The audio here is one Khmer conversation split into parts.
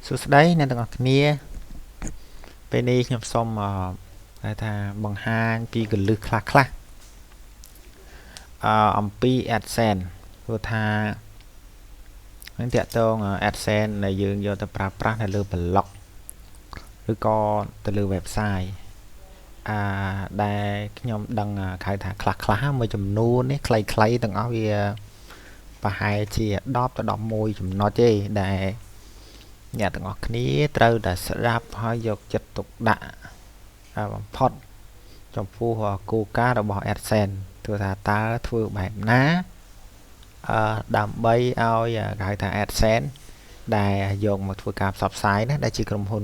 សួស្តីអ្នកទាំងអស់គ្នាពេលនេះខ្ញុំសូមថាបង្ហាញពីកលឹះខ្លះអំពី AdSense ព្រោះថានឹងតាក់ទង AdSense ដែលយើងយកទៅប្រើប្រាស់នៅលើ blog ឬក៏ទៅលើ website ដែលខ្ញុំដឹងហៅថាខ្លះមួយចំនួននេះខ្លីៗទាំងអស់វាប្រហែលជា10ទៅ11ចំណុចទេដែលអ្នកទាំងអស់គ្នាត្រូវតែស្ដាប់ហើយយកចិត្តទុកដាក់បំផុតចំពោះគោលការណ៍របស់ AdSense គឺថាតើធ្វើបែបណាដើម្បីឲ្យគេហៅថា AdSense ដែលយកមកធ្វើការផ្សព្វផ្សាយណាដែលជាក្រុមហ៊ុន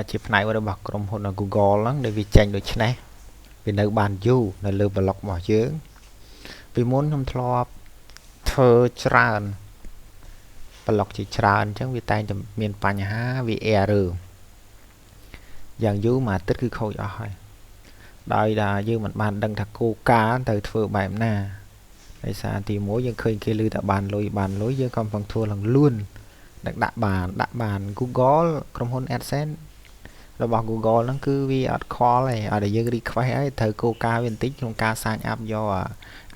ជាផ្នែករបស់ក្រុមហ៊ុន Google ហ្នឹងដែលវាចេញដូចនេះវានៅបានយូរនៅលើ blog របស់យើងពីមុនខ្ញុំធ្លាប់ធ្វើច្រើនblog ជាច្រើនអញ្ចឹងវាតែងតែមានបញ្ហាវា error យ៉ាងយូរមួយអាទិត្យគឺខូចអស់ហើយដោយថាយើងមិនបានដឹងថាគោលការណ៍ទៅធ្វើបែបណាដោយសារទី1យើងឃើញគេលើតែបានលុយយើងកំពុងធ្វើឡើងលឿនដឹកដាក់បាន Google ក្រុមហ៊ុន AdSense របស់ Google ហ្នឹងគឺវាអត់ខ្វល់ទេឲ្យតែយើង request ឲ្យត្រូវគោលការណ៍វាបន្តិចក្នុងការ sign up យក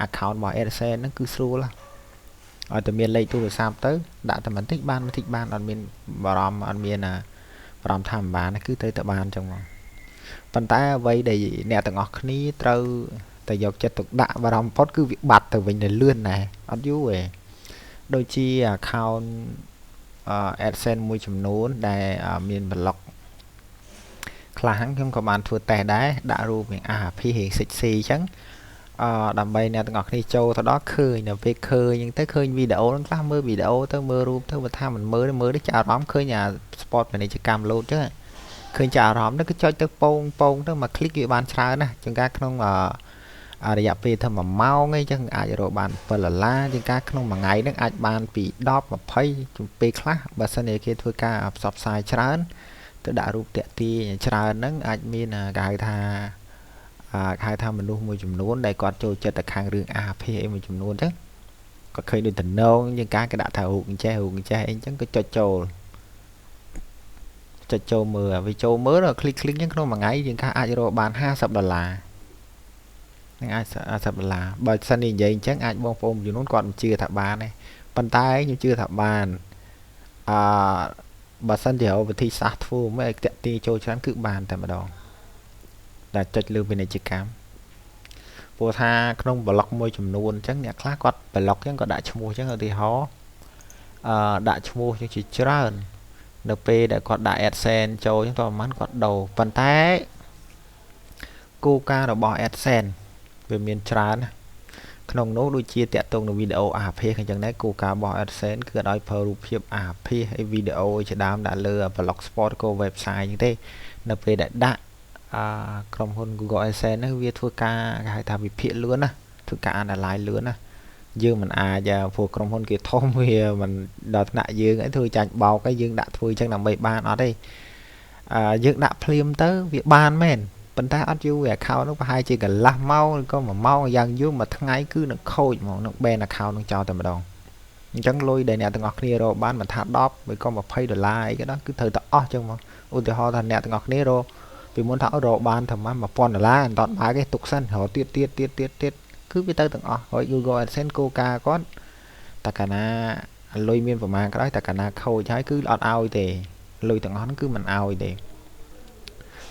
account របស់ AdSense ហ្នឹងគឺស្រួលឲ្យតែមានលេខទូរស័ព្ទទៅដាក់តែបន្តិចបានអត់មានបារម្ភអត់មានបារម្ភថាមិនបានគឺទៅតែបានអញ្ចឹងមកប៉ុន្តែអ្វីដែលអ្នកទាំងអស់គ្នាត្រូវតែយកចិត្តទុកដាក់បារម្ភបំផុតគឺវាបាត់ទៅវិញនៅលឿនណាស់អត់យូរទេដូចជា account AdSense មួយចំនួនដែលមាន blog ខ្លះខ្ញុំក៏បានធ្វើតេស្តដែរដាក់រូបរៀង RP រៀង sexy អញ្ចឹងដើម្បីអ្នកទាំងអស់គ្នាចូលទៅដល់ឃើញនៅពេលឃើញអញ្ចឹងទៅឃើញវីដេអូហ្នឹងខ្លះមើលវីដេអូទៅមើលរូបទៅបើថាមិនមើលទៅចាអារម្មណ៍ឃើញអា sport ពាណិជ្ជកម្មលោតអញ្ចឹងឃើញចាអារម្មណ៍ទៅគឺចុចទៅពងទៅមក click វាបានច្រើនណាស់ជាងការក្នុងរយៈពេលថា1ម៉ោងអីចឹងអាចរកបាន$7ជាងការក្នុងមួយថ្ងៃហ្នឹងអាចបានពី10 20ជំពេលខ្លះបើសិនជាគេធ្វើការផ្សព្វផ្សាយច្រើនទៅដាក់រូបតាក់ទាញច្រើនហ្នឹងអាចមានគេហៅថាមនុស្សមួយចំនួនដែលគាត់ចូលចិត្តទៅខាងរឿង RP អីមួយចំនួនអញ្ចឹងគាត់ឃើញដូចតំណងជាងការគេដាក់ថារូបអញ្ចេះអីអញ្ចឹងក៏ចុចចូលមើលវាចូលមើលដល់ click អញ្ចឹងក្នុងមួយថ្ងៃជាងការអាចរកបាន$50នឹងអាច$50បើសិននិយាយអញ្ចឹងអាចបងប្អូនចំនួនគាត់មិនជឿថាបានទេប៉ុន្តែខ្ញុំជឿថាបានបើសិនជាវិធីសាស្ត្រធ្វើមកឲ្យតាក់ទាញចូលច្រើនគឺបានតែម្ដងដែលចុចលើពាណិជ្ជកម្មព្រោះថាក្នុង blog មួយចំនួនអញ្ចឹងអ្នកខ្លះគាត់ blog អញ្ចឹងក៏ដាក់ឈ្មោះអញ្ចឹងឧទាហរណ៍ដាក់ឈ្មោះជាច្រើននៅពេលដែលគាត់ដាក់ AdSense ចូលអញ្ចឹងតោះប្រហែលគាត់ដូរប៉ុន្តែគោលការណ៍របស់ AdSense វាមានច្រើនក្នុងនោះដូចជាតាក់ទងនឹងវីដេអូអាភាសអញ្ចឹងដែរគោលការណ៍របស់ AdSense គឺឲ្យប្រើរូបភាពអាភាសហើយវីដេអូជាដើមដាក់លើ blog spot ក៏ website អញ្ចឹងទេនៅពេលដែលដាក់ក្រុមហ៊ុន Google AdSense ហ្នឹងវាធ្វើការគេហៅថាវិភាគលឿនណាធ្វើការ analyze លឿនណាយើងមិនអាចព្រោះក្រុមហ៊ុនគេធំវាមិនដល់ថ្នាក់យើងឲ្យធ្វើចាញ់បោកឲ្យយើងដាក់ធ្វើអញ្ចឹងដើម្បីបានអត់ទេយើងដាក់ភ្លាមទៅវាបានមែនប៉ុន្តែអត់យូរ account នោះប្រហែលជាកន្លះម៉ោងឬក៏1ម៉ោងយ៉ាងយូរមួយថ្ងៃគឺនឹងខូចហ្មងនឹង ban account នឹងចោលតែម្ដងអញ្ចឹងលុយដែលអ្នកទាំងអស់គ្នារកបានមិនថា10ឬក៏$20អីក៏ដោយគឺត្រូវតែអស់អញ្ចឹងមកឧទាហរណ៍ថាអ្នកទាំងអស់គ្នារកពីមុនថារកបានតែ$1000អត់ដល់បើគេទុកសិនរកទៀតគឺវាទៅទាំងអស់ហើយ Google AdSense គោលការណ៍គាត់តែកាលណាលុយមានប្រមាណក៏ដោយតែកាលណាខូចហើយគឺអត់ឲ្យទេលុយទាំងអស់ហ្នឹងគឺមិនឲ្យទេ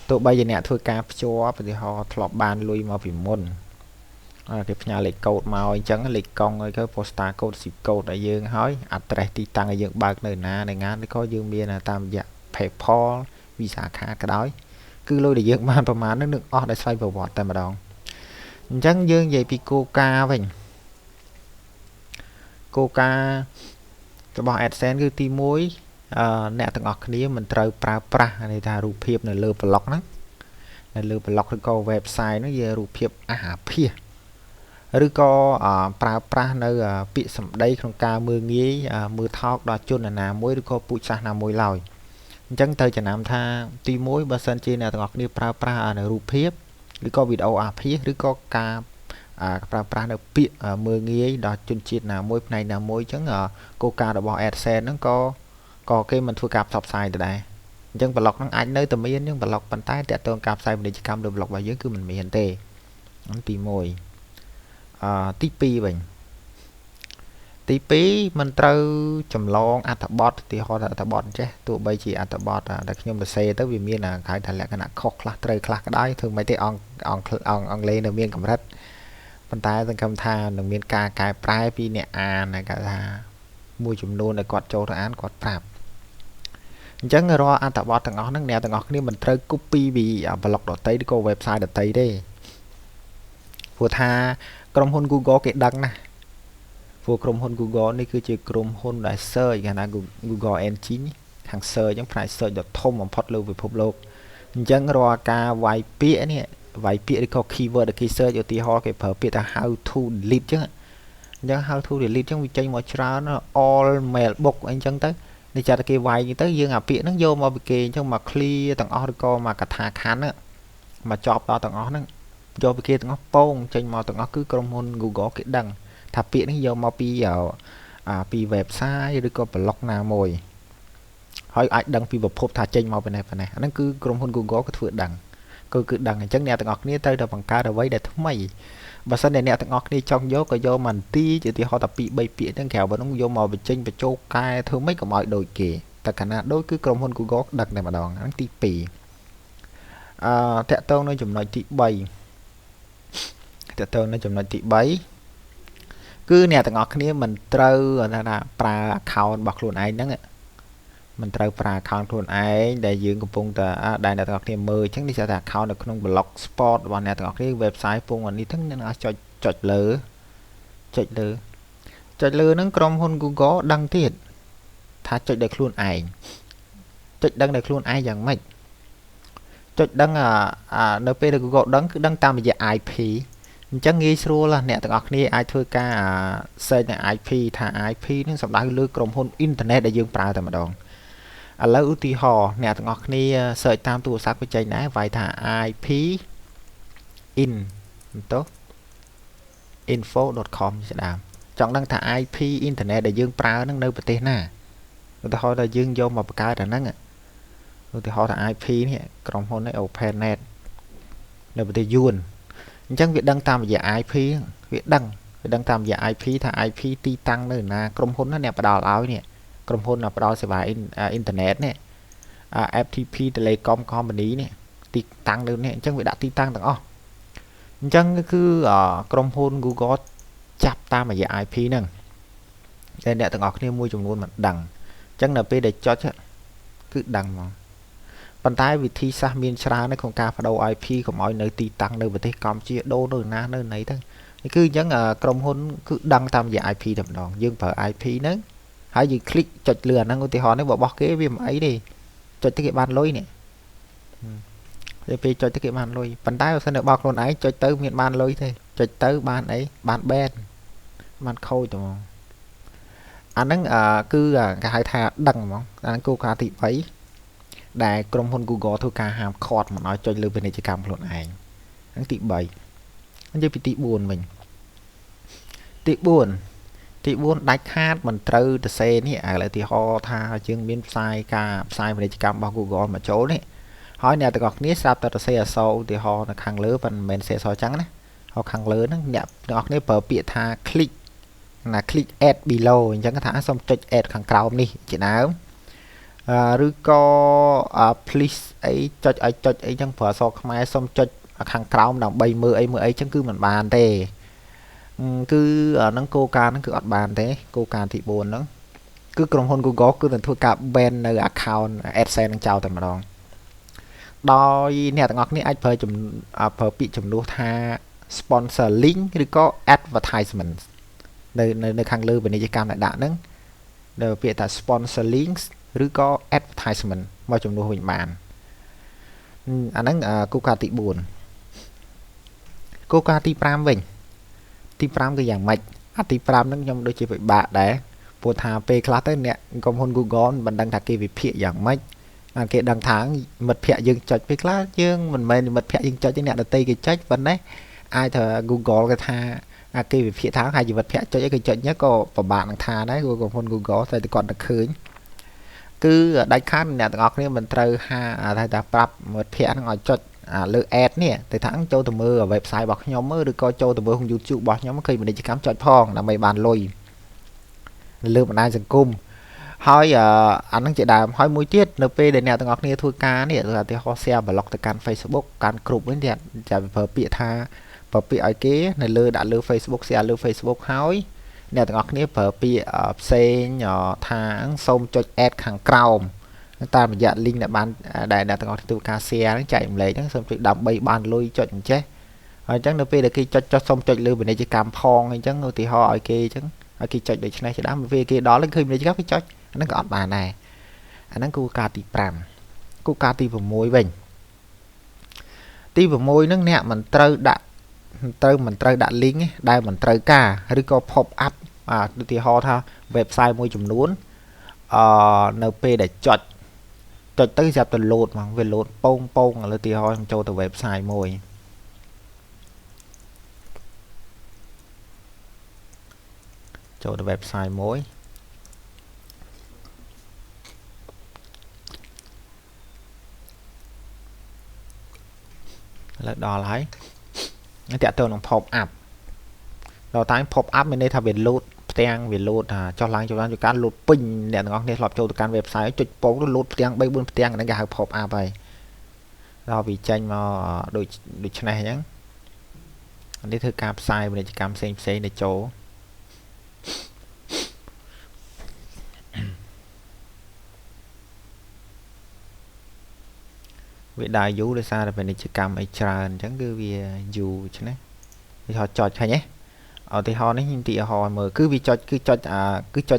ទោះបីជាអ្នកធ្វើការភ្ជាប់ឧទាហរណ៍ធ្លាប់បានលុយមកពីមុនគេផ្ញើលេខកូដមកអញ្ចឹងលេខកង់អីទៅ postal code zip code ឲ្យយើងហើយ address ទីតាំងឲ្យយើងបើកនៅណាឬក៏យើងមានតាមរយៈ PayPal Visa card ក៏ដោយគឺលុយដែលយើងបានប្រមាណនឹងអស់ដោយស្វ័យប្រវត្តិតែម្ដងអញ្ចឹងយើងនិយាយពីគោលការណ៍វិញគោលការណ៍របស់ AdSense គឺទី1អ្នកទាំងអស់គ្នាមិនត្រូវប្រើប្រាស់ន័យថារូបភាពនៅលើ blog ហ្នឹងនៅលើ blog ឬក៏ website ហ្នឹងវារូបភាពអាភាសឬក៏ប្រើប្រាស់នៅពាក្យសម្ដីក្នុងការមើលងាយមើលថោកដល់ជនណាមួយឬក៏ពូជសាសន៍ណាមួយឡើយអញ្ចឹងត្រូវចំណាំថាទី1បើសិនជាអ្នកទាំងអស់គ្នាប្រើប្រាស់នៅរូបភាពឬក៏វីដេអូអាភាសឬក៏ការប្រើប្រាស់នៅពាក្យមើលងាយដល់ជនជាតិណាមួយផ្នែកណាមួយអញ្ចឹងគោលការណ៍របស់ AdSense ហ្នឹងក៏ có cái mình thua cặp sọc sai từ đây dân blog nó ảnh nơi tầm miên nhưng blog bàn tay tẹt tương cặp sai mình để cam được blog vào dưới cứ mình miền tê tí mồi tí pi mình tí pí mình trâu chầm lon bot thì họ là bot chứ tụi bây chỉ bot đặc nhưng mà xe tới vì miền là cái thành là cái nặng khóc là trời khạc cái đấy thường mấy cái on lên ở miền cầm rất bàn tay từng cầm tha được miền ca cái prai pi nè này cả là mua chùm luôn để quạt châu án quạt prap chẳng ngờ ro bot thằng ngõ nè thằng ngõ này mình trâu copy vì blog đợt tây đi cô website đợt tây đi vừa tha cầm hôn Google cái đăng này vô chrome hôn Google này cứ chỉ chrome hôn đại search cái là Google Engine hàng search giống phải search được thông bằng phát lưu về phục lục chẳng rồi cả vài pía này vài pía đi có keyword để search ở tí họ cái phở pía là how to delete chứ chẳng how to delete trong video một trao nó all mailbox anh chẳng tới để cho cái vài tới dương pía nó vô mà bị trong mà clear tầng oracle mà cả thà khán á mà chọn đó tầng nó cho bị tầng pong trên mà tầng cứ chrome hôn Google cái đăng thà pía nó vô mà pi ở pi website rồi có blog nào mồi hỏi ai đăng pi vật thà trên mà bên này nó cứ chrome hôn Google cái thứ đăng cứ đăng chẳng nè tầng ngọc ní tới được bằng ca rồi để thứ mày và sau này nè tầng ngọc đi trong gió có vô mình tí chỉ thì họ tập bị bay pía đang kèo và nó vô màu về trên về châu cai thứ mấy của mọi đội kì tất cả là đối cứ chrome hôn Google đặt này mà đòn nó tí pì tẹt tông nó chùm nói tí bay tẹt tông nó chùm nói tí bay cứ nè tầng ngọc ní mình trâu là pra account bọc luôn anh đó mình trâu pra account luôn ấy để dưỡng của phung ta đại nè tầng ngọc ní mời chắc đi sẽ là account được không blog sport và nè tầng ngọc ní website phung anh đi thức nên nó cho chọi lừa nó chrome hôn Google đăng thiệt thà chọi được luôn ảnh chọi đăng được luôn ai chẳng mạch chọi đăng np được Google đăng cứ đăng tam về IP chẳng nghi xưa là nè tầng ngọc ní ai thôi ca xây này IP thà IP nó sắp đá lưới chrome hôn internet để dương pra tại mà đòn lấy ưu tí hò nè tầng ngọc ní xây tam tu sát với chạy nãy vài thà IP in tốt info.com sẽ làm chọn đăng thà IP internet để dương pra nó nơi bật tên nè người ta hỏi là dương vô mà cái là nắng người ta hỏi là IP này chrome hôn này opennet nơi bật tên yuan chẳng việc đăng tam về IP việc đăng tam về IP thà IP ti tăng nữa là chrome hôn nó nè bắt đầu áo nè chrome hôn là bắt đầu sẽ vào internet nè FTP Telecom Company nè ti tăng nữa nè chẳng việc đã ti tăng tầng chẳng cứ chrome hôn Google chắp tam về IP nè đây nè tầng ngọc này mua chùm luôn mà đằng chẳng là p để cho chứ cứ đằng mà bàn tay vị thi sa miền tra nó không ca phải đầu IP của mọi nơi ti tăng nơi vật thế com chia đô nơi na nơi này thôi cứ nhấn chrome hôn cứ đăng tam về IP đầm đòn dương phải IP nữa hãy gì click chọn lừa năng thì họ nó bỏ cái viêm ấy đi chọn cái bàn lối nè cho cái bàn lối bàn tay sẽ được bao con ấy cho tới miền ban lối thôi cho tới ban ấy ban ben ban khôi tụi anh nắng cứ cái hai thà đăng mà anh cô ca thị ấy đại chrome hôn Google thôi ca hàm khọt mà nói cho lưu bên này chỉ cầm luôn ảnh anh tị 7 anh chơi tị buồn mình tị buồn đánh hát mình trừ từ xe này lại thì ho tha chương miên sai ca sai bên này chỉ cầm bao Google mà chỗ này hỏi nè từ gọt nít sắp từ xe sau thì họ là khang lứa phần mình sẽ so trắng đấy họ khang lớn nó nhẹ gọt nít bờ bịa tha click là click add below chẳng có thả xong check add khang cao đi chị nào rư có please ấy cho ấy chẳng phở so mai xong cho khang cao đồng 70 ấy chẳng cứ mình bàn thế cứ nó cô ca nó cứ ọt bàn thế cô ca thị buồn nó cứ chrome hôn Google cứ là thua cả bên nơi account AdSense chào tầm mà đòn đôi nè tầng ngọc ní anh phơi chùm phơi bị chùm đua tha sponsor link rồi có advertisement nơi khang lư bên này chỉ cam lại đạn nâng rồi việc là sponsor links rồi có advertisement mà chùm đua hình bàn anh nâng cô ca tị buồn cô ca tị pram mình tị pram cái dạng mạch tị pram nó trong đôi chỉ phải bạ đấy buồn thà p class tới nè công hôn Google mình đang thà kia về phía dạng mạch cái đằng tháng mật phẹ dừng chọn với class nhưng mình mật phẹ dừng chọn cho nè là tây cái check vấn đấy ai thờ Google cái tha cái về phía tháng hay gì vật phẹ cho cái chọn nhất có bạn thà đấy Google hôn Google thì còn được khơi គឺដាច់ខាតអ្នកទាំងអស់គ្នាមិនត្រូវថាប្រាប់មិត្តភ័ក្តិហ្នឹងឲ្យចុចលើ ad នេះទៅថាចូលទៅមើល website របស់ខ្ញុំឬក៏ចូលទៅមើល YouTube របស់ខ្ញុំឃើញពាណិជ្ជកម្មចុចផងដើម្បីបានលុយលើបណ្ដាញសង្គមហើយអាហ្នឹងជាដើមហើយមួយទៀតនៅពេលដែលអ្នកទាំងអស់គ្នាធ្វើការនេះឧទាហរណ៍ share blog ទៅកាន់ Facebook កាន់ group វិញទៀតចាំប្រើពាក្យថាប្រើពាក្យឲ្យគេនៅលើដាក់លើ Facebook share លើ Facebook ហើយអ្នកទាំងអស់គ្នាប្រើពាក្យផ្សេងថាសូមចុច add ខាងក្រោមតាមរយៈ link ដែលបានដែលអ្នកទាំងអស់គ្នាធ្វើការ share ហ្នឹងចែកម្លែកហ្នឹងសូមចុចដើម្បីបានលុយចុចអញ្ចេះហើយអញ្ចឹងនៅពេលដែលគេចុចសូមចុចលើពាណិជ្ជកម្មផងអញ្ចឹងឧទាហរណ៍ឲ្យគេអញ្ចឹងឲ្យគេចុចដូចនេះជាដើមពេលគេដល់ឃើញពាណិជ្ជកម្មគេចុចអាហ្នឹងក៏អត់បានដែរអាហ្នឹងគោលការណ៍ទី5គោលការណ៍ទី6វិញទី6ហ្នឹងអ្នកមិនត្រូវដាក់link ដែលមិនត្រូវការឬក៏ pop up ឧទាហរណ៍ថា website មួយចំនួននៅពេលដែលចុចទៅចាប់ទៅ load ហ្មងវា load ពងឧទាហរណ៍ខ្ញុំចូលទៅ website មួយចូលទៅ website មួយឥឡូវដល់ហើយតាក់ទងនឹង pop up ដល់តែ pop up មានន័យថាវា load ផ្ទាំងវា load ចុះឡើងជួយការ load ពេញអ្នកទាំងអស់គ្នាធ្លាប់ចូលទៅកាន់ website ចុចពងទៅ load ផ្ទាំង 3-4 ផ្ទាំងហ្នឹងគេហៅ pop up ហើយដល់វាចេញមកដូចនេះអញ្ចឹងនេះធ្វើការផ្សាយពាណិជ្ជកម្មផ្សេងៗដែលចូលវាដើរយូរដោយសារតែពាណិជ្ជកម្មអីច្រើនអញ្ចឹងគឺវាយូរដូច្នេះវាចុចឃើញទេឧទាហរណ៍នេះខ្ញុំទីឧទាហរណ៍មើលគឺវាចុច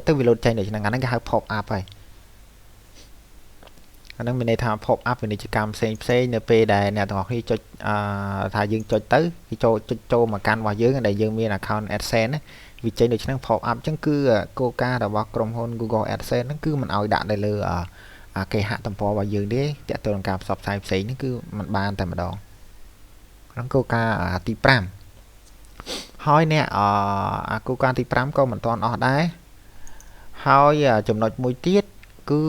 ទៅវា load ចេញដូច្នេះអាហ្នឹងគេហៅ pop up ហើយអាហ្នឹងមានន័យថា pop up ពាណិជ្ជកម្មផ្សេងនៅពេលដែលអ្នកទាំងអស់គ្នាចុចថាយើងចុចទៅគេចូលមកកាន់របស់យើងដែលយើងមាន account AdSense ណាវាចេញដូច្នេះ pop up អញ្ចឹងគឺគោលការណ៍របស់ក្រុមហ៊ុន Google AdSense ហ្នឹងគឺមិនឲ្យដាក់នៅលើគេហទំព័ររបស់យើងទេតាក់ទងនឹងការផ្សព្វផ្សាយផ្សេងនេះគឺมันបានតែម្ដងក្នុងគោលការណ៍ទី5ហើយអ្នកគោលការណ៍ទី5ក៏មិនទាន់អស់ដែរហើយចំណុចមួយទៀតគឺ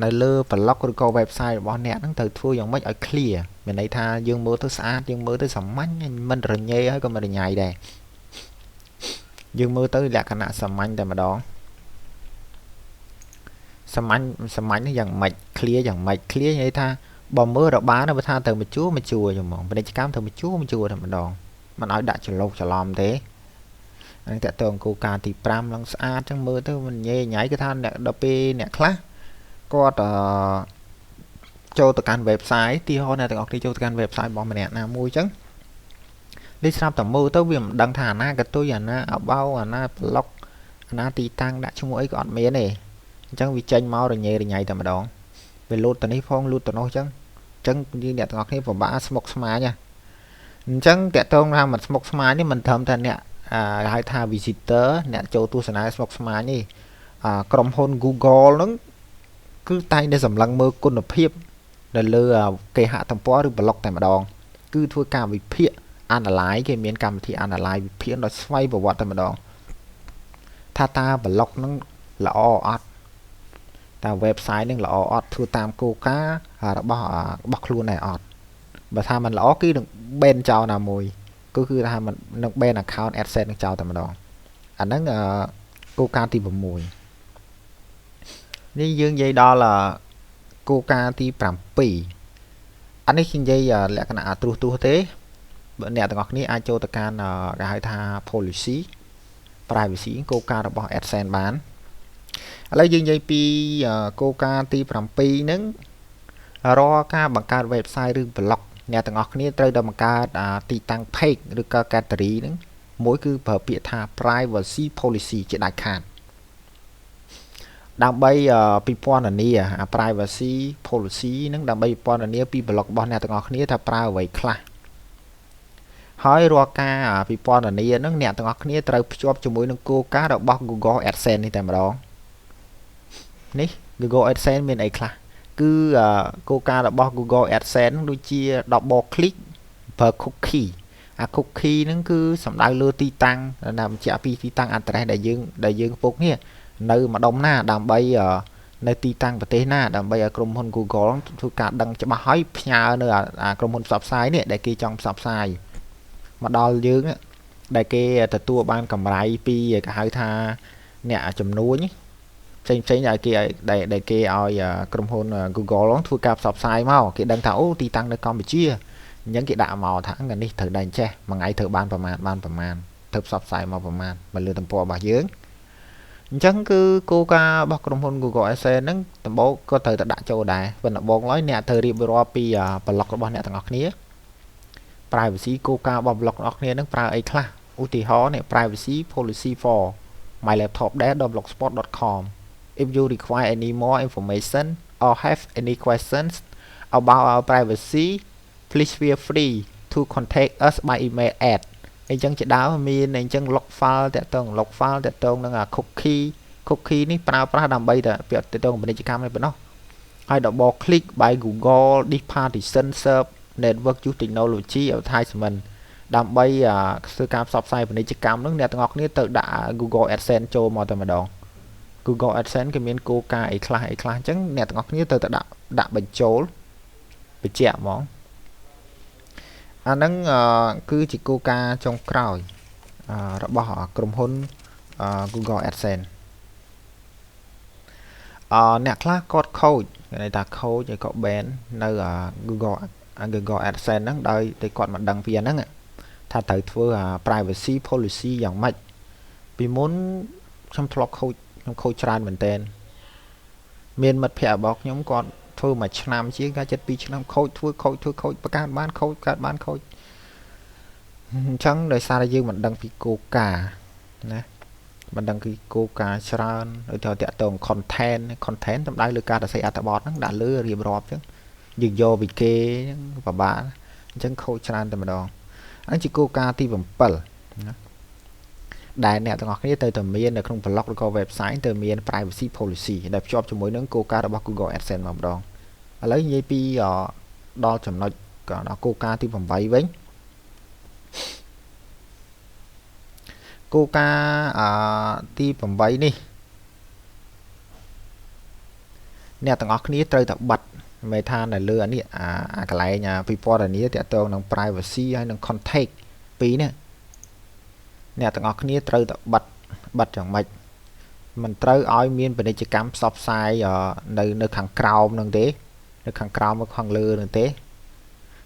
នៅលើ blog ឬក៏ website របស់អ្នកហ្នឹងត្រូវធ្វើយ៉ាងម៉េចឲ្យ clear មានន័យថាយើងមើលទៅស្អាតយើងមើលទៅសាមញ្ញមិនរញ៉េហើយក៏មិនរញ៉ៃដែរយើងមើលទៅលក្ខណៈសាមញ្ញតែម្ដងសាមញ្ញនេះយ៉ាងម៉េច clear យ៉ាងម៉េច clear និយាយថាបើមើលរបានបើថាត្រូវមកជួហ្មងពាណិជ្ជកម្មត្រូវមកជួតែម្ដងមិនឲ្យដាក់ច្រឡំទេហ្នឹងតើតើគោលការណ៍ទី5ឡើងស្អាតចឹងមើលទៅមិនញ៉េញ៉ៃគឺថាអ្នកដល់ពេលអ្នកខ្លះគាត់ចូលទៅកាន់ website ទីហោអ្នកទាំងអស់គ្នាចូលទៅកាន់ website របស់ម្នាក់ណាមួយចឹងនេះស្រាប់តែមើលទៅវាមិនដឹងថាអាណាកតុយអាណាអបោអាណា blog អាណាទីតាំងដាក់ឈ្មោះអីក៏អត់មានទេអញ្ចឹងវាចេញមករញ៉េរញ៉ៃតែម្ដងវាលូតទៅនេះផងលូតទៅនោះចឹងយើងអ្នកទាំងអស់គ្នាពិបាកស្មុគស្មាញណាអញ្ចឹងតើតើថាមិនស្មុគស្មាញនេះមិនត្រឹមតែអ្នកហៅថា visitor អ្នកចូលទស្សនាស្មុគស្មាញនេះក្រុមហ៊ុន Google ហ្នឹងគឺតែងតែសម្លឹងមើលគុណភាពនៅលើគេហទំព័រឬ blog តែម្ដងគឺធ្វើការវិភាគ analyze គេមានកម្មវិធី analyze វិភាគដោយស្វ័យប្រវត្តិតែម្ដងថាតើ blog ហ្នឹងល្អអត់តើ website ហ្នឹងល្អអត់ធ្វើតាមគោលការណ៍របស់ខ្លួនដែរអត់បើថាมันល្អគឺនឹង ban ចោលណាមួយគឺថាมันនឹង ban account AdSense នឹងចោលតែម្ដងអាហ្នឹងគោលការណ៍ទី6នេះយើងនិយាយដល់គោលការណ៍ទី7អានេះខ្ញុំនិយាយលក្ខណៈត្រួសទេបើអ្នកទាំងអស់គ្នាអាចចូលទៅកាន់គេហៅថា policy privacy គោលការណ៍របស់ AdSense បានឥឡូវយើងនិយាយពីគោលការណ៍ទី7ហ្នឹងរាល់ការបង្កើត website ឬ blog អ្នកទាំងអស់គ្នាត្រូវតែបង្កើតទីតាំង page ឬក៏ category ហ្នឹងមួយគឺប្រើពាក្យថា privacy policy ជាដាច់ខាតដើម្បីពិពណ៌នា privacy policy ហ្នឹងដើម្បីពិពណ៌នាពី blog របស់អ្នកទាំងអស់គ្នាថាប្រើអ្វីខ្លះហើយរាល់ការពិពណ៌នាហ្នឹងអ្នកទាំងអស់គ្នាត្រូវភ្ជាប់ជាមួយនឹងគោលការណ៍របស់ Google AdSense នេះតែម្ដងនេះ Google AdSense មានអីខ្លះគឺគោលការណ៍របស់ Google AdSense ដូចជា double click ប្រើ cookie cookie ហ្នឹងគឺសំដៅលើទីតាំងដែលបញ្ជាក់ពីទីតាំង address ដែលយើងពុកនេះនៅម្ដុំណាដើម្បី នៅទីតាំងប្រទេសណាដើម្បីឲ្យក្រុមហ៊ុន Google ធ្វើការដឹងច្បាស់ហើយផ្ញើនៅក្រុមហ៊ុនផ្សព្វផ្សាយនេះដែលគេចង់ផ្សព្វផ្សាយមកដល់យើងដែលគេទទួលបានកម្រៃពីគេហៅថាអ្នកចំនួនផ្សេងដែលគេឲ្យក្រុមហ៊ុន Google ធ្វើការផ្សព្វផ្សាយមកគេដឹងថាអូទីតាំងនៅកម្ពុជាអញ្ចឹងគេដាក់មកថាថ្ងៃនេះត្រូវដែរចេះមួយថ្ងៃត្រូវបានប្រមាណត្រូវផ្សព្វផ្សាយមកប្រមាណមកលើទំព័ររបស់យើងអញ្ចឹងគឺគោលការណ៍របស់ក្រុមហ៊ុន Google AdSense ហ្នឹងដំបូងក៏ត្រូវតែដាក់ចូលដែរប៉ុន្តែបងឡើយអ្នកត្រូវរៀបរាប់ពីប្លុករបស់អ្នកទាំងអស់គ្នា privacy គោលការណ៍របស់ប្លុករបស់គ្នានឹងប្រើអីខ្លះឧទាហរណ៍នេះ privacy policy for mylaptopdesk.blogspot.com if you require any more information or have any questions about our privacy please feel free to contact us by email at អញ្ចឹងជាដើមមានអញ្ចឹង log file តាក់ទងនឹង cookie នេះប្រើប្រាស់ដើម្បីតែពាក់ទងពាណិជ្ជកម្មនេះប៉ុណ្ណោះហើយដល់បក click by Google this partition serve network use technology advertisement ដើម្បីធ្វើការផ្សព្វផ្សាយពាណិជ្ជកម្មហ្នឹងអ្នកទាំងអស់គ្នាទៅដាក់ Google AdSense ចូលមកតែម្ដង Google AdSense គេមានគោលការណ៍អីខ្លះអញ្ចឹងអ្នកទាំងអស់គ្នាទៅដាក់បញ្ចូលបញ្ជាក់ហ្មងអាហ្នឹងគឺជាគោលការណ៍ចុងក្រោយរបស់ក្រុមហ៊ុន Google AdSense អ្នកខ្លះគាត់ខូចគេន័យថាខូចហើយក៏ ban នៅ Google AdSense ហ្នឹងដោយតែគាត់មិនដឹងពីអាហ្នឹងថាត្រូវធ្វើ privacy policy យ៉ាងម៉េចពីមុនខ្ញុំធ្លាប់ខូចច្រើនមែនតើមានមិត្តភ័ក្តិរបស់ខ្ញុំគាត់ធ្វើមួយឆ្នាំជាងការចិត្ត2ឆ្នាំខូចបង្កើតបានខូចអញ្ចឹងដោយសារតែយើងមិនដឹងពីគោលការណ៍ណាមិនដឹងពីគោលការណ៍ច្រើនដូចថាតាក់ទង content សំដៅលើការសរសេរអត្ថបទហ្នឹងដាក់លើរៀបរាប់អញ្ចឹងយើងយកពីគេអញ្ចឹងពិបាកអញ្ចឹងខូចច្រើនតែម្ដងហ្នឹងជាគោលការណ៍ទី7ណាដែលអ្នកទាំងអស់គ្នាត្រូវតែមាននៅក្នុង blog ឬក៏ website ត្រូវមាន privacy policy ដែលភ្ជាប់ជាមួយនឹងគោលការណ៍របស់ Google AdSense មកម្ដងឥឡូវនិយាយពីដល់ចំណុចដល់គោលការណ៍ទី8វិញគោលការណ៍ទី8នេះអ្នកទាំងអស់គ្នាត្រូវតែបិទមេថានៅលើអានេះកន្លែងពិពណ៌នាតាក់ទងនឹង privacy ហើយនឹង context ពីរនេះអ្នកទាំងអស់គ្នាត្រូវតែបិទយ៉ាងម៉េចមិនត្រូវឲ្យមានពាណិជ្ជកម្មផ្សព្វផ្សាយនៅខាងក្រោមនឹងទេនៅខាងក្រោមមកខាងលើនឹងទេ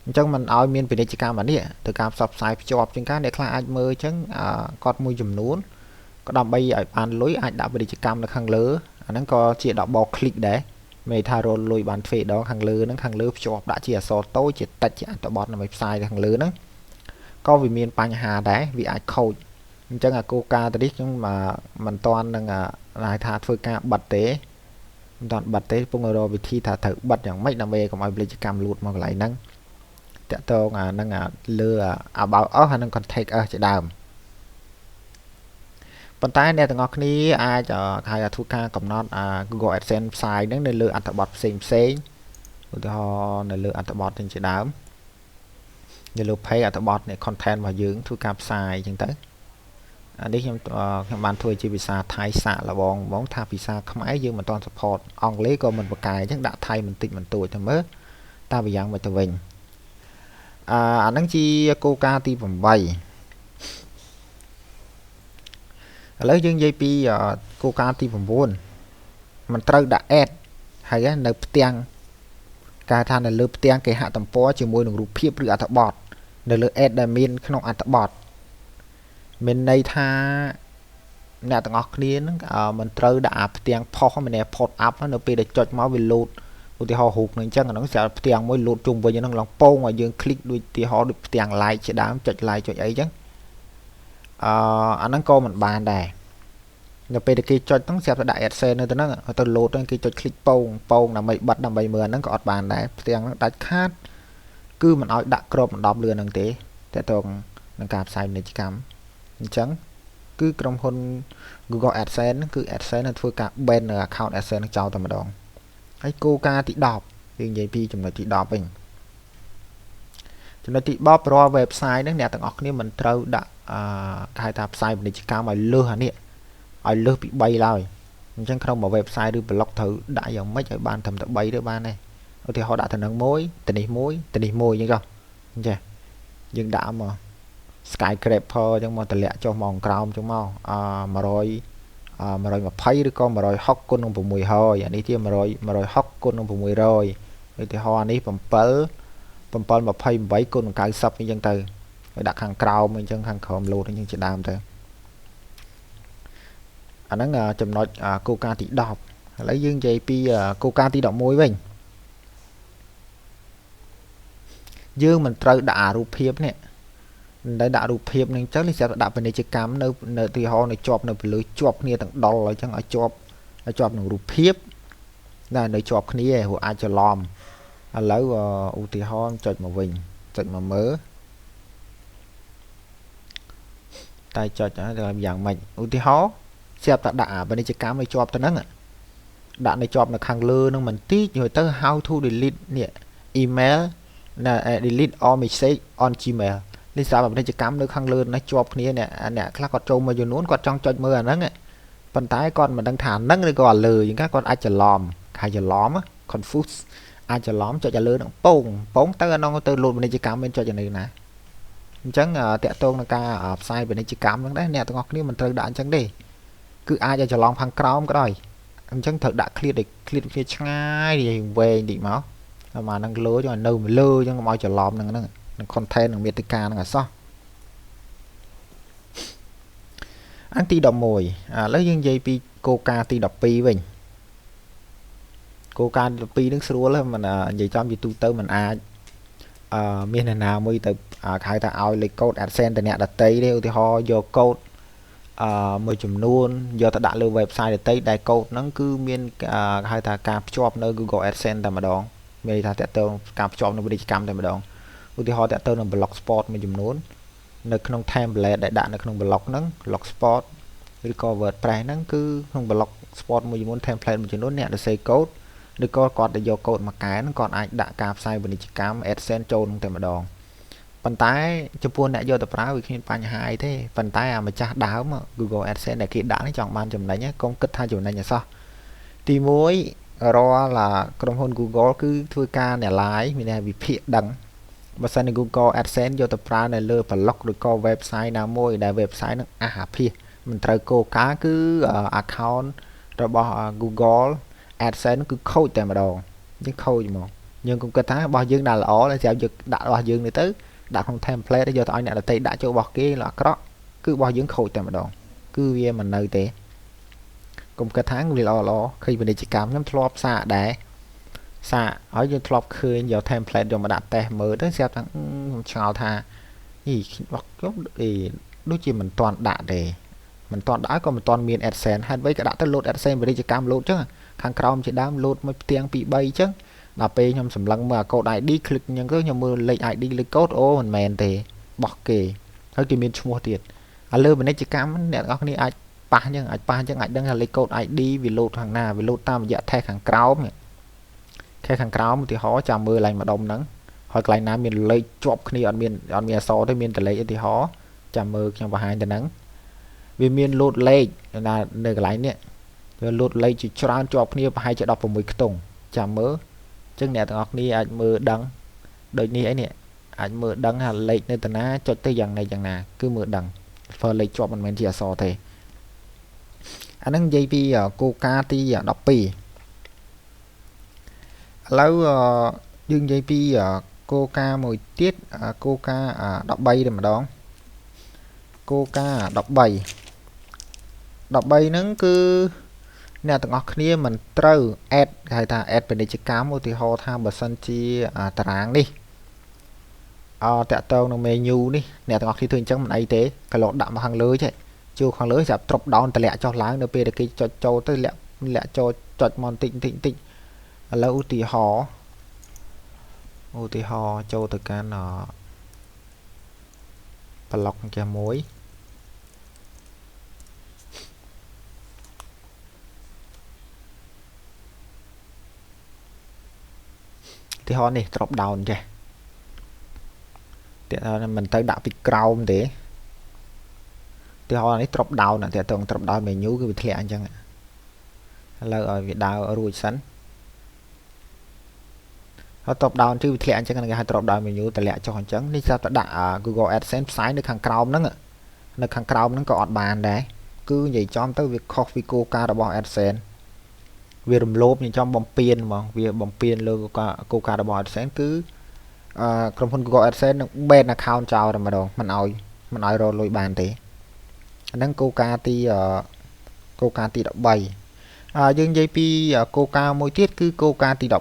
អញ្ចឹងមិនឲ្យមានពាណិជ្ជកម្មអានេះទៅការផ្សព្វផ្សាយភ្ជាប់ជាងការអ្នកខ្លះអាចមើលអញ្ចឹងគាត់មួយចំនួនក៏ដើម្បីឲ្យបានលុយអាចដាក់ពាណិជ្ជកម្មនៅខាងលើអាហ្នឹងក៏ជាដកបោ click ដែរមេថារលលុយបានទ្វេដងខាងលើហ្នឹងខាងលើភ្ជាប់ដាក់ជាអក្សរតូចជាតិចជាអត្ថបទដើម្បីផ្សាយនៅខាងលើហ្នឹងក៏វាមានបញ្ហាដែរវាអាចខូចអញ្ចឹងគោលការណ៍ទៅនេះខ្ញុំមិនតាន់នឹងហៅថាធ្វើការបិទទេមិនតាន់បិទទេពងរកវិធីថាត្រូវបិទយ៉ាងម៉េចដើម្បីកុំឲ្យពាណិជ្ជកម្មលួចមកកន្លែងហ្នឹងតាក់ទងហ្នឹងលើ about us ហើយនឹង contact us ជាដើមប៉ុន្តែអ្នកទាំងអស់គ្នាអាចហៅថាធ្វើការកំណត់Google AdSense ផ្សាយហ្នឹងនៅលើអត្ថបទផ្សេងឧទាហរណ៍នៅលើអត្ថបទទាំងជាដើមនៅលើ page អត្ថបទនៃ content របស់យើងធ្វើការផ្សាយអញ្ចឹងទៅអានេះខ្ញុំបានធ្វើជាភាសាថៃសាកល្បងថាភាសាខ្មែរយើងមិនទាន់ support អង់គ្លេសក៏មិនបកកាយអញ្ចឹងដាក់ថៃបន្តិចបន្តួចទៅមើលតើវាយ៉ាងម៉េចទៅវិញអាហ្នឹងជាគោលការណ៍ទី8ឥឡូវយើងនិយាយពីគោលការណ៍ទី9มันត្រូវដាក់ add ហើយនៅផ្ទាំងការថានៅលើផ្ទាំងគេហទំព័រជាមួយនឹងរូបភាពឬអត្ថបទនៅលើ add ដែលមានក្នុងអត្ថបទមានន័យថាអ្នកទាំងអស់គ្នានឹងមិនត្រូវដាក់ផ្ទាំងផុសម្នាក់ pop up នៅពេលដែលចុចមកវា load ឧទាហរណ៍រូបនឹងអញ្ចឹងអានោះស្រាប់ផ្ទាំងមួយ load ជុំវិញហ្នឹងឡើងពងឲ្យយើង click ដូចឧទាហរណ៍ដូចផ្ទាំង like ជាដើមចុច like ចុចអីអញ្ចឹងអាហ្នឹងក៏មិនបានដែរនៅពេលដែលគេចុចហ្នឹងស្រាប់តែដាក់ AdSense នៅទៅហ្នឹងទៅ load ហ្នឹងគេចុច click ពងដើម្បីបិទដើម្បីមើលហ្នឹងក៏អត់បានដែរផ្ទាំងហ្នឹងដាច់ខាតគឺមិនឲ្យដាក់ក្របដណ្ដប់លឿនហ្នឹងទេតែតងនឹងការផ្សាយពាណិជ្ជកម្មអញ្ចឹងគឺក្រុមហ៊ុន Google AdSense គឺ AdSense នឹងធ្វើការ ban នៅ account AdSense ចោលតែម្ដងហើយគោលការណ៍ទី10យើងនិយាយពីចំណុចទី10វិញចំណុចទី10រាល់ website ហ្នឹងអ្នកទាំងអស់គ្នាមិនត្រូវដាក់គេហៅថាផ្សាយពាណិជ្ជកម្មឲ្យលើសអានេះឲ្យលើសពី3ឡើយ អញ្ចឹងក្នុងមួយ website ឬ blog ត្រូវដាក់យ៉ាងម៉េចឲ្យបានត្រឹមតែ3ទៅបានដែរឧទាហរណ៍ដាក់ទៅនឹងមួយទៅនេះមួយទៅនេះមួយអញ្ចឹងអញ្ចឹងយើងដាក់មក skyscraper អញ្ចឹងមកតម្លាក់ចុះមកក្រោមអញ្ចឹងមក120ឬក៏160គុណនឹង600អានេះទៀត160គុណនឹង600ឧទាហរណ៍អានេះ728គុណនឹង90អញ្ចឹងទៅឲ្យដាក់ខាងក្រោមអញ្ចឹងខាងក្រោមលោតអញ្ចឹងជាដើមទៅអាហ្នឹងចំណុចគោលការណ៍ទី10ឥឡូវយើងនិយាយពីគោលការណ៍ទី11វិញយើងមិនត្រូវដាក់រូបភាពនេះដែលដាក់រូបភាពនឹងអញ្ចឹងនេះស្រាប់តែដាក់ពាណិជ្ជកម្មនៅទីហោនៅជាប់នៅលើជាប់គ្នាទាំងដុលអញ្ចឹងឲ្យជាប់នឹងរូបភាពនៅជាប់គ្នាព្រោះអាចច្រឡំឥឡូវឧទាហរណ៍ចុចមកវិញចុចមកមើលតែចុចយ៉ាងម៉េចឧទាហរណ៍ស្រាប់តែដាក់ពាណិជ្ជកម្មនៅជាប់ទៅហ្នឹងដាក់នៅជាប់នៅខាងលើនឹងមិនតិចrồiទៅ how to delete នេះ email delete all message on Gmail នេះស្រាប់តែពាណិជ្ជកម្មនៅខាងលើនេះជាប់គ្នាអ្នកខ្លះគាត់ចូលមកចំនួនគាត់ចង់ចុចមើលអាហ្នឹងប៉ុន្តែគាត់មិនដឹងថាហ្នឹងឬក៏អាលើអញ្ចឹងគាត់អាចច្រឡំខាយច្រឡំ confuse អាចច្រឡំចុចអាលើនឹងពងទៅអានោះទៅលោតពាណិជ្ជកម្មមានចុចនៅណាអញ្ចឹងតាក់ទងនឹងការផ្សាយពាណិជ្ជកម្មហ្នឹងដែរអ្នកទាំងអស់គ្នាមិនត្រូវដាក់អញ្ចឹងទេគឺអាចឲ្យច្រឡំខាងក្រោមក៏ដោយអញ្ចឹងត្រូវដាក់ឃ្លាតគ្នាឆ្ងាយវែងតិចមកតែមកហ្នឹងលោចឲ្យនៅលើអញ្ចឹងកុំឲ្យច្រឡំហ្នឹងនឹង content នឹងមាតិកាហ្នឹងអសោះអានទី11ឥឡូវយើងនិយាយពីគោលការណ៍ទី12វិញគោលការណ៍ទី12ហ្នឹងស្រួលមិននិយាយចំជាទូទៅមិនអាចមានអ្នកណាមួយទៅហៅថាឲ្យលេខកូដ AdSense ទៅអ្នកដតីទេឧទាហរណ៍យកកូដមួយចំនួនយកទៅដាក់លើ website ដតីដែលកូដហ្នឹងគឺមានហៅថាការភ្ជាប់នៅ Google AdSense តែម្ដងមានន័យថាតើតើការភ្ជាប់នៅពាណិជ្ជកម្មតែម្ដងឧទាហរណ៍តើតើនៅ blog spot មួយចំនួននៅក្នុង template ដែលដាក់នៅក្នុង blog ហ្នឹង blog spot ឬក៏ WordPress ហ្នឹងគឺក្នុង blog spot មួយចំនួន template មួយចំនួនអ្នកសរសេរកូដឬក៏គាត់ទៅយកកូដមកកែហ្នឹងគាត់អាចដាក់ការផ្សាយពាណិជ្ជកម្ម AdSense ចូលនឹងតែម្ដងប៉ុន្តែចំពោះអ្នកយកទៅប្រើវាគ្មានបញ្ហាអីទេប៉ុន្តែអាម្ចាស់ដើម Google AdSense ដែលគេដាក់នេះចង់បានចំណេញកុំគិតថាចំណេញអសោះទី1រាល់ក្រុមហ៊ុន Google គឺធ្វើការអ្នក live មានវិភាគដឹងបើសិនជា Google AdSense យកទៅប្រើនៅលើ blog ឬក៏ website ណាមួយដែល website នឹងអះអាភាសមិនត្រូវគោលការណ៍គឺ account របស់ Google AdSense គឺខូចតែម្ដងយើងខូចមកយើងកុំគិតថារបស់យើងដាក់ល្អតែស្រាប់យកដាក់របស់យើងនេះទៅដាក់ក្នុង template យកទៅឲ្យអ្នកដទៃដាក់ចូលរបស់គេអាក្រក់គឺរបស់យើងខូចតែម្ដងគឺវាមិននៅទេកុំគិតថាវាល្អឃើញពាណិជ្ជកម្មខ្ញុំធ្លាប់សាកដែរសាកហើយយើងធ្លាប់ឃើញយក template យកមកដាក់តេស្តមើលទៅស្រាប់ថាខ្ញុំឆ្ងល់ថារបស់ខ្ញុំដូចជាមិនទាន់ដាក់ទេមិនទាន់ដាក់ក៏មិនទាន់មាន AdSense ហេតុអ្វីក៏ដាក់ទៅ load AdSense ពាណិជ្ជកម្ម load ចឹងខាងក្រោមជាដើម load មួយផ្ទាំង2 3ចឹងដល់ពេលខ្ញុំសម្លឹងមើលកូដ ID คลิกអញ្ចឹងទៅខ្ញុំមើលលេខ ID លេខកូដអូមិនមែនទេបោះគេហើយគេមានឈ្មោះទៀតឥឡូវពាណិជ្ជកម្មអ្នកទាំងអស់គ្នាអាចប៉ះអញ្ចឹងអាចដឹងថាលេខកូដ ID វា load ខាងណាវា load តាមរយៈ tag ខាងក្រោមខាងក្រោមឧទាហរណ៍ចាំមើលឡើងម្ដុំហ្នឹងហើយកន្លែងណាមានលេខជាប់គ្នាអត់មានអក្សរទេមានតែលេខឧទាហរណ៍ចាំមើលខ្ញុំបង្ហាញទៅហ្នឹងវាមាន load លេខនៅកន្លែងនេះវា load លេខជាច្រើនជាប់គ្នាប្រហែលជា16ខ្ទង់ចាំមើលអញ្ចឹងអ្នកទាំងអស់គ្នាអាចមើលដឹងដូចនេះអីនេះអាចមើលដឹងថាលេខនៅតាណាចុចទៅយ៉ាងណាគឺមើលដឹងព្រោះលេខជាប់មិនមែនជាអក្សរទេអាហ្នឹងនិយាយពីគោលការណ៍ទី12ឥឡូវយើងនិយាយពីគោលការណ៍មួយទៀតគោលការណ៍13តែម្ដងគោលការណ៍13ហ្នឹងគឺអ្នកទាំងអស់គ្នាមិនត្រូវ add គេហៅថា add ពាណិជ្ជកម្មឧទាហរណ៍ថាបើសិនជាតារាងនេះតាក់ទងនឹង menu នេះអ្នកទាំងអស់គ្នាធ្វើអញ្ចឹងមិនអីទេក៏លោកដាក់មកខាងលើចេះចូលខាងលើចាប់ drop down តម្លាក់ចុះឡើងនៅពេលដែលគេចុចចូលទៅលាក់ចូលចុចមកបន្តិចឥឡូវឧទាហរណ៍ចូលទៅកាន់ block ចេះមួយទីហោនេះ drop down ចេះតែមិនទៅដាក់ពីក្រោមទេទីហោនេះ drop down តែទៅ drop down menu គឺវាធ្លាក់អញ្ចឹង លើឲ្យវាដើររួចសិនហើយតបដោនគឺវាធ្លាក់អញ្ចឹងគេហៅ drop down menu តម្លាក់ចុះអញ្ចឹងនេះស្រាប់តែដាក់ Google AdSense ផ្សាយនៅខាងក្រោមហ្នឹងនៅខាងក្រោមហ្នឹងក៏អត់បានដែរគឺនិយាយចំទៅវាខុសពីគោលការណ៍របស់ AdSense វារំលោភនិយាយចំបំពេញហ្មងវាបំពេញលើគោលការណ៍របស់ AdSense គឺក្រុមហ៊ុន Google AdSense នឹង ban account ចោលតែម្ដងមិនឲ្យរកលុយបានទេអាហ្នឹងគោលការណ៍ទី13យើងនិយាយពីគោលការណ៍មួយទៀតគឺគោលការណ៍ទី14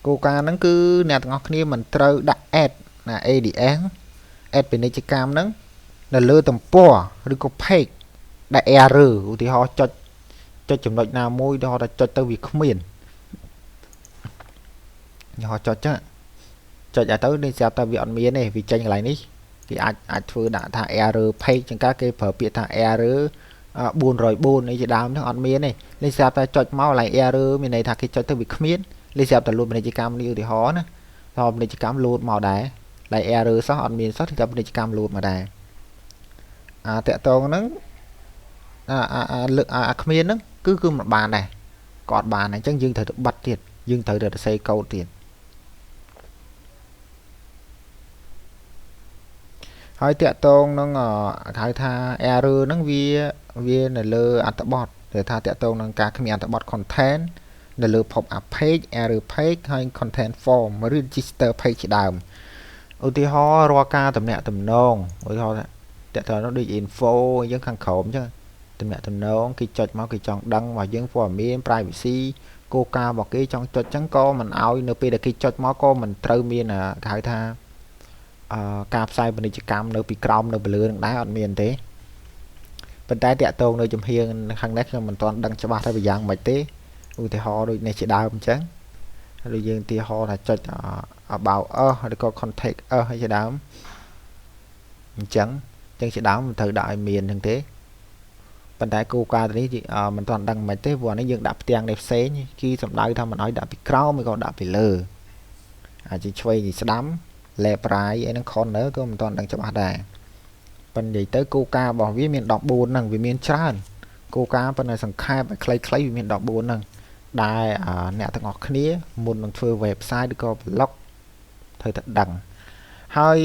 គោលការណ៍ហ្នឹងគឺអ្នកទាំងអស់គ្នាមិនត្រូវដាក់ ad ណា ADS ad ពាណិជ្ជកម្មហ្នឹងនៅលើទំព័រឬក៏ page ដែល error ឧទាហរណ៍ចុចចំណុចណាមួយឧទាហរណ៍ថាចុចទៅវាគ្មានឧទាហរណ៍ចុចចឹងចុចឲ្យទៅនេះស្រាប់តែវាអត់មានទេវាចេញកន្លែងនេះគេអាចធ្វើដាក់ថា error page ចឹងកាគេប្រើពាក្យថា error 404អីជាដើមហ្នឹងអត់មានទេនេះស្រាប់តែចុចមកកន្លែង error មានន័យថាគេចុចទៅវាគ្មាននេះស្រាប់តែលួចពាណិជ្ជកម្មនេះឧទាហរណ៍ណាតើពាណិជ្ជកម្មលួចមកដែរតែ error សោះអត់មានសោះតែពាណិជ្ជកម្មលួចមកដែរតាក់តងហ្នឹងលើកគ្មានហ្នឹងគឺមិនបានដែរក៏អត់បានដែរអញ្ចឹងយើងត្រូវទៅបិទទៀតយើងត្រូវទៅសរសេរកូដទៀតហើយតាក់តងនឹងហៅថា error ហ្នឹងវានៅលើអត្ថបទដែលថាតាក់តងនឹងការគ្មានអត្ថបទ content នៅលើ pop up page error page ហើយ content form ឬ register page ជាដើមឧទាហរណ៍រាល់ការតំណាក់តំណងឧទាហរណ៍តាក់ទងដូច info យើងខាងក្រោមអញ្ចឹងតំណាក់តំណងគេចុចមកគេចង់ដឹងមកយើងព័ត៌មាន privacy គោលការណ៍របស់គេចង់ចុចអញ្ចឹងក៏មិនឲ្យនៅពេលដែលគេចុចមកក៏មិនត្រូវមានគេហៅថាការផ្សាយពាណិជ្ជកម្មនៅពីក្រោមនៅលើនឹងដែរអត់មានទេប៉ុន្តែតាក់ទងនៅចំហៀងខាងនេះខ្ញុំមិនទាន់ដឹងច្បាស់ថាវាយ៉ាងម៉េចទេឧទាហរណ៍ដូចនេះជាដើមអញ្ចឹងឬយើងឧទាហរណ៍ថាចុច about us ឬក៏ contact us ហើយជាដើមអញ្ចឹងជាដើមមិនត្រូវដាក់ឲ្យមានហ្នឹងទេប៉ុន្តែគោលការណ៍នេះមិនទាន់ដឹងមិនទេព្រោះនេះយើងដាក់ផ្ទាំងនេះផ្សេងគឺសំដៅថាមិនឲ្យដាក់ពីក្រោមឬក៏ដាក់ពីលើអាចជាឆ្វេងស្ដាំ left right អីហ្នឹង corner ក៏មិនទាន់ដឹងច្បាស់ដែរប៉ុន្តែនិយាយទៅគោលការណ៍របស់វាមាន14ហ្នឹងវាមានច្រើនគោលការណ៍ប៉ុន្តែសង្ខេបឲ្យខ្លីៗវាមាន14ហ្នឹងដែលអ្នកទាំងអស់គ្នាមុននឹងធ្វើ website ឬក៏ blog ត្រូវតែដឹងហើយ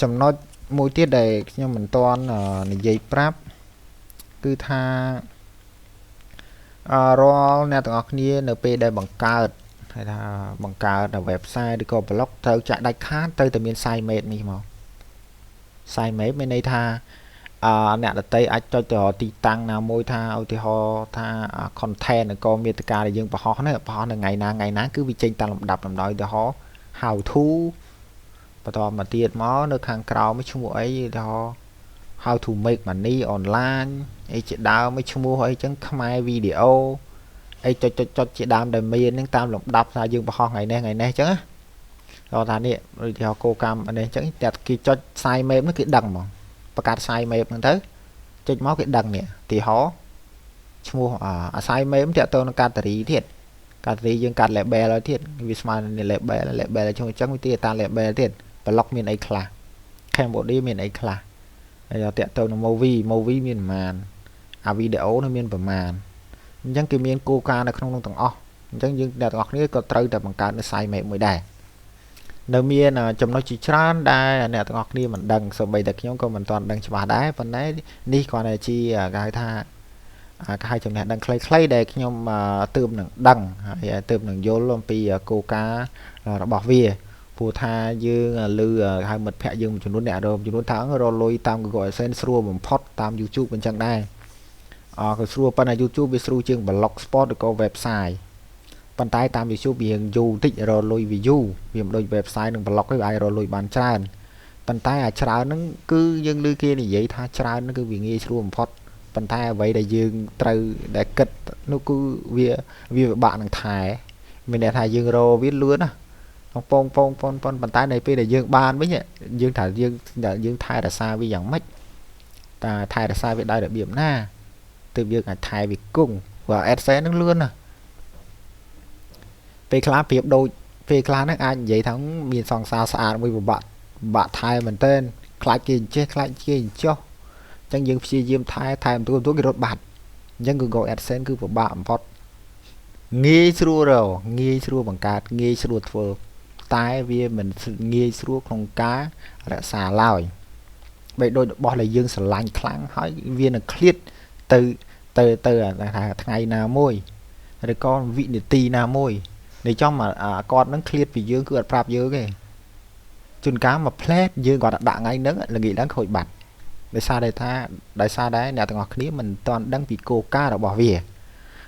ចំណុចមួយទៀតដែលខ្ញុំមិនទាន់និយាយប្រាប់គឺថារាល់អ្នកទាំងអស់គ្នានៅពេលដែលបង្កើតហើយថាបង្កើត website ឬក៏ blog ត្រូវចាក់ដាច់ខាតត្រូវតែមាន sitemap នេះមក sitemap មានន័យថាអ្នកដទៃអាចចុចទៅទីតាំងណាមួយថាឧទាហរណ៍ថា content ឬក៏មាតិកាដែលយើងបង្ហោះនៅថ្ងៃណាគឺវាចេញតាមលំដាប់លំដោយឧទាហរណ៍ how to បន្តមកទៀតមកនៅខាងក្រោមឈ្មោះអីឧទាហរណ៍ how to make money online អីជាដើមឈ្មោះអីចឹងខ្មែរវីដេអូអីចុចជាដើមដែលមានហ្នឹងតាមលំដាប់ថាយើងបង្ហោះថ្ងៃនេះចឹងណាដល់ថានេះឧទាហរណ៍គោលកម្មនេះចឹងតែគេចុច sitemap ហ្នឹងគេដឹងហ្មងបង្កើត sitemap ហ្នឹងទៅចុចមកគេដឹងនេះឧទាហរណ៍ឈ្មោះsitemap តាក់ទងនឹងកាតារីទៀតកាតារីយើងកាត់ label ឲ្យទៀតវាស្មើនឹង label ឈ្មោះអញ្ចឹងវាទៀតតាម label ទៀត blog មានអីខ្លះ Cambodia មានអីខ្លះហើយតាក់ទងនឹង movie មានប្រមាណវីដេអូនឹងមានប្រមាណអញ្ចឹងគេមានគោលការណ៍នៅក្នុងនោះទាំងអស់អញ្ចឹងយើងអ្នកទាំងអស់គ្នាក៏ត្រូវតែបង្កើតនៅ sitemap មួយដែរនៅមានចំណុចជាច្រើនដែលអ្នកទាំងអស់គ្នាមិនដឹងសូម្បីតែខ្ញុំក៏មិនទាន់ដឹងច្បាស់ដែរប៉ុន្តែនេះគ្រាន់តែជាគេហៅថាគេហៅចំណេះដឹងខ្លីៗដែលខ្ញុំទើបនឹងដឹងហើយទើបនឹងយល់អំពីគោលការណ៍របស់វាព្រោះថាយើងឮហៅមិត្តភ័ក្ដិយើងមួយចំនួនអ្នករចំនួនថារលុយតាម Google AdSense ស្រួលបំផុតតាម YouTube អញ្ចឹងដែរក៏ស្រួលប៉ុន្តែ YouTube វាស្រួលជាង blog spot ឬក៏ website ប៉ុន្តែតាម YouTube វាយូរតិចរលុយ view វាមិនដូច website និង blog ទេវាអាចរលុយបានច្រើនប៉ុន្តែច្រើនហ្នឹងគឺយើងឮគេនិយាយថាច្រើនហ្នឹងគឺវាងាយស្រួលបំផុតប៉ុន្តែអ្វីដែលយើងត្រូវដែលគិតនោះគឺវាពិបាកនឹងថែមានន័យថាយើងរវាលឿនណាពងប៉ុន្តែនៅពេលដែលយើងបានវិញយើងថាយើងថែរក្សាវាយ៉ាងម៉េចតើថែរក្សាវាដោយរបៀបណាទើបយើងអាចថែវាគង់ព្រោះ AdSense នឹងលឿនណាពេលខ្លះប្រៀបដូចពេលខ្លះហ្នឹងអាចនិយាយថាមានសង្សារស្អាតមួយពិបាកថែមែនតើខ្លាចគេចេះខ្លាចគេចោះអញ្ចឹងយើងព្យាយាមថែបន្ទូគេរត់បាត់ Dân Google AdSense cứ bạ bọt nghi sưu rồi nghi sưu bằng cát nghi sưu thua tái vì mình nghi sưu không cá đã xả lòi vậy đôi bỏ là dương sờ lạnh kháng hỏi viên là clear từ ngày nào môi rồi con vị để tì nào môi để cho mà con nó clear vì dương cứ prap dương kì chun cá mà plate dương gọi là đạn ngay nữa là nghĩ đáng khỏi bạch để xa đây ta đại xa đấy nhà tầng ngọc khí mình toàn đăng bị cô ca đã bỏ về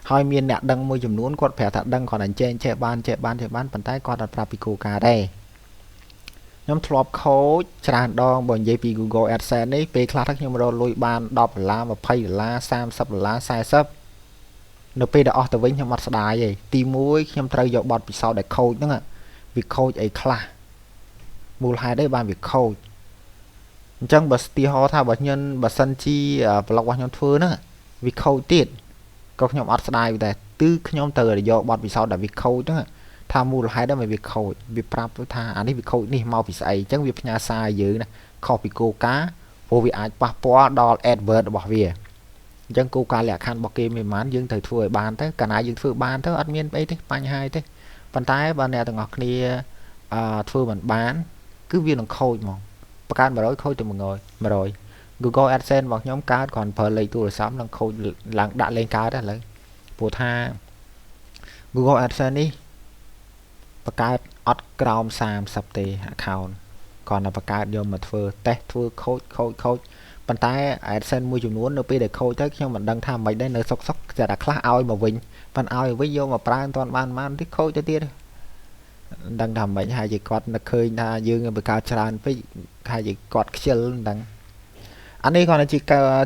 hai miền nè đăng môi chùm nuốn con phải thật đăng còn ảnh trên chạy ban bàn tay con đặt prap bị cô ca đây nhóm thọp khối tràn đong bằng dây pi Google AdSense ấy về class nhưng mà rồi lùi ban đọc là và pay là sam sắp là sai sắp nó pe đã ở từ vĩnh trong mặt đài vậy tìm mũi nhom trời dọc bọt bị sau để khôi nữa việc khôi ấy class mùa hai đấy ban việc khôi chẳng bật tí ho tha bật nhân bật sân chi vlog qua nhóm thưa nữa việc khôi tiết các nhóm ở đài để tư nhóm từ để dọc bọt bị sau đã việc khôi nữa tham mưu hai đó mà việc khôi việc prap với tha anh ấy việc khôi này mau bị sai chẳng việc nhà sai dữ nè kho bị cô cá vô việc ai pa po đo advert bỏ về chẳng cô cá lẹ khăn bỏ kim mềm mán dương thời thua bàn thế cả ai dương thua bàn thế admin ấy thế banh hai thế bàn tay bàn nè tầng ngọc đi thua mình bán cứ viên bằng khôi mà can mà nói khôi từ một người mà rồi Google AdSense hoặc nhóm cá còn phở lấy tôi sắm là khôi là đã lên cá đó lấy bộ tha Google AdSense điประกาศอดกราว30เตะข่าวก่อนประกาศยอมมาធ្វើเตะធ្វើโค้ดប៉ុន្តែ AdSense មួយចំនួននៅពេលដែលខូចទៅខ្ញុំមិនដឹងថាមិនដែរនៅសុកតែខ្លះឲ្យមកវិញប៉ុន្តែឲ្យវិញយកមកប្រើមិនទាន់បានទីខូចទៅទៀតដឹងថាមិនហើយជាគាត់នឹកឃើញថាយើងបង្កើតច្រើនពេកហើយជាគាត់ខ្ជិលដឹងអានេះគាត់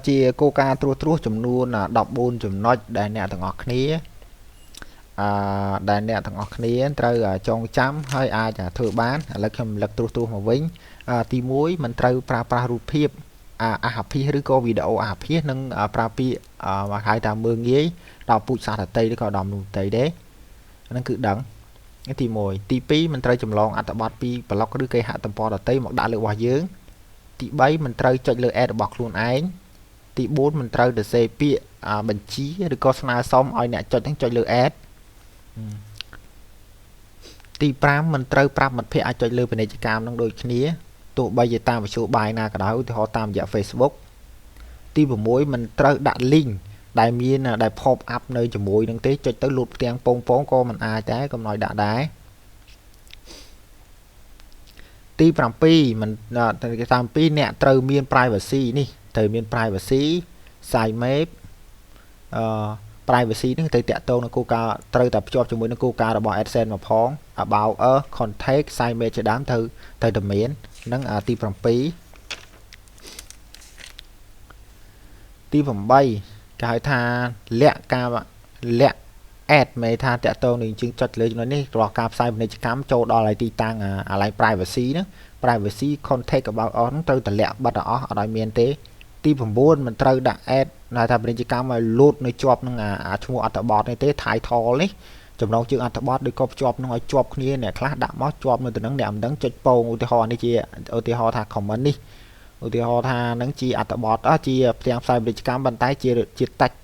ជាគោលការណ៍ត្រួសចំនួន14ចំណុចដែលអ្នកទាំងអស់គ្នាដែលអ្នកទាំងអស់គ្នាត្រូវចងចាំហើយអាចធ្វើបានឥឡូវខ្ញុំលឹកត្រួសមកវិញទី1មិនត្រូវប្រើប្រាស់រូបភាពអាហភិឬក៏វីដេអូអាហភិនឹងប្រើពាក្យមកហៅថាមើងងាយដល់ពូជសាសតតីឬក៏ដំនោះតីដែរហ្នឹងគឺដឹងទី1ទី2មិនត្រូវចម្លងអត្ថបទពីប្លុកឬគេហទំព័រដតីមកដាក់លើរបស់យើងទី3មិនត្រូវចុចលើ ad របស់ខ្លួនឯងទី4មិនត្រូវទៅសេពាក្យបញ្ជីឬក៏ស្នើសុំឲ្យអ្នកចុចហ្នឹងចុចលើ adទី5មិនត្រូវប្រាប់មិត្តភ័ក្តិអាចចុចលើពាណិជ្ជកម្មនឹងដូចគ្នាទោះបីជាតាមវិទ្យុបាយណាក៏ដោយឧទាហរណ៍តាមរយៈ Facebook ទី6មិនត្រូវដាក់ link ដែលមានដែល pop up នៅជាមួយនឹងទេចុចទៅលូតផ្ទាំងពងក៏មិនអាចដែរកុំឲ្យដាក់ដែរទី7មិនតាម2អ្នកត្រូវមាន privacy នេះត្រូវមាន privacy side map privacy នេះទៅតាក់ទងនឹងគោលការណ៍ត្រូវតែភ្ជាប់ជាមួយនឹងគោលការណ៍របស់ AdSense មកផង about a contact side map ជាដើមត្រូវតែមាននឹងទី7ទី8គេហៅថាលាក់ ad មេថាតាក់ទងនឹងជាងចុចលើចំណុចនេះរាល់ការផ្សាយពាណិជ្ជកម្មចូលដល់ឲ្យទីតាំងអាឡៃ privacy ហ្នឹង privacy contact about all ហ្នឹងត្រូវតែលាក់បិទអស់អត់ឲ្យមានទេទី9មិនត្រូវដាក់ ad nóiថាពាណិជ្ជកម្មឲ្យលូតនៅជាប់នឹងឈ្មោះអត្ថបទនេះទេ title នេះចំណងជើងអត្ថបទឬក៏ភ្ជាប់នឹងឲ្យជាប់គ្នាអ្នកខ្លះដាក់មកជាប់នៅទៅនឹងអ្នកមិនដឹងចុចពងឧទាហរណ៍នេះជាឧទាហរណ៍ថា comment នេះឧទាហរណ៍ថានឹងជាអត្ថបទជាផ្ទាំងផ្សាយពាណិជ្ជកម្មប៉ុន្តែជាតាច់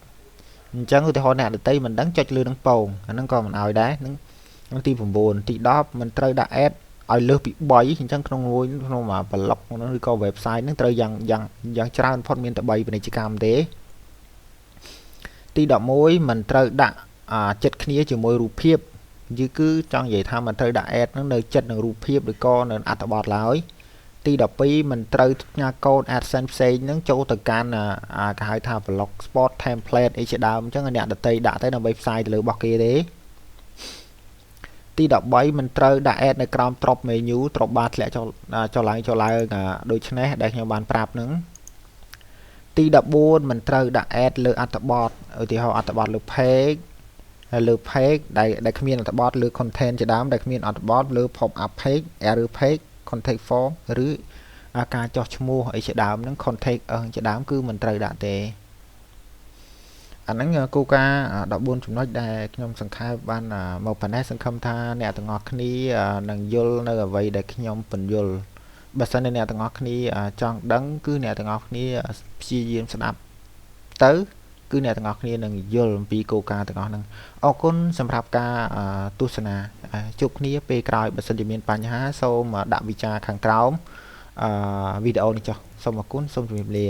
អញ្ចឹងឧទាហរណ៍អ្នកដទៃមិនដឹងចុចលើនឹងពងអាហ្នឹងក៏មិនឲ្យដែរនឹងទី9ទី10មិនត្រូវដាក់ ad ឲ្យលើសពី3អញ្ចឹងក្នុងមួយក្នុងប្លុកហ្នឹងឬក៏ website ហ្នឹងត្រូវយ៉ាងច្រើនផុតមានតែ3ពាណិជ្ជកម្មទេទី11មិនត្រូវដាក់ចិត្តគ្នាជាមួយរូបភាពគឺចង់និយាយថាមិនត្រូវដាក់ ad ហ្នឹងនៅចិត្តនឹងរូបភាពឬក៏នៅអត្ថបទឡើយទី12មិនត្រូវផ្ញើកូដ AdSense ផ្សេងហ្នឹងចូលទៅកាន់គេហៅថា blog spot template អីជាដើមអញ្ចឹងអ្នកដទៃដាក់ទៅដើម្បីផ្សាយទៅលើរបស់គេទេទី13មិនត្រូវដាក់ ad នៅក្រោម drop menu drop bar ធ្លាក់ចុះឡើងដូចនេះដែលខ្ញុំបានប្រាប់ហ្នឹងទី14មិនត្រូវដាក់ ad លើអត្ថបទឧទាហរណ៍អត្ថបទលើ page ហើយលើ page ដែលគ្មានអត្ថបទលើ content ជាដើមដែលគ្មានអត្ថបទលើ pop up page error page contact form ឬការចោះឈ្មោះអីជាដើមហ្នឹង contact ជាដើមគឺមិនត្រូវដាក់ទេអាហ្នឹងគោលការណ៍14ចំណុចដែលខ្ញុំសង្ខេបបានមកប៉ុណ្ណេះសង្ឃឹមថាអ្នកទាំងអស់គ្នានឹងយល់នៅអ្វីដែលខ្ញុំបញ្យល់បើសិនអ្នកទាំងអស់គ្នាចង់ដឹងគឺអ្នកទាំងអស់គ្នាព្យាយាមស្ដាប់ទៅគឺ គឺអ្នកទាំងអស់គ្នានឹងយល់អំពីគោលការណ៍ទាំងអស់ហ្នឹងអរគុណសម្រាប់ការទស្សនាជួបគ្នាពេលក្រោយបើសិនជាមានបញ្ហាសូមដាក់វិចារខាងក្រោមវីដេអូនេះចុះសូមអរគុណសូមជម្រាបលា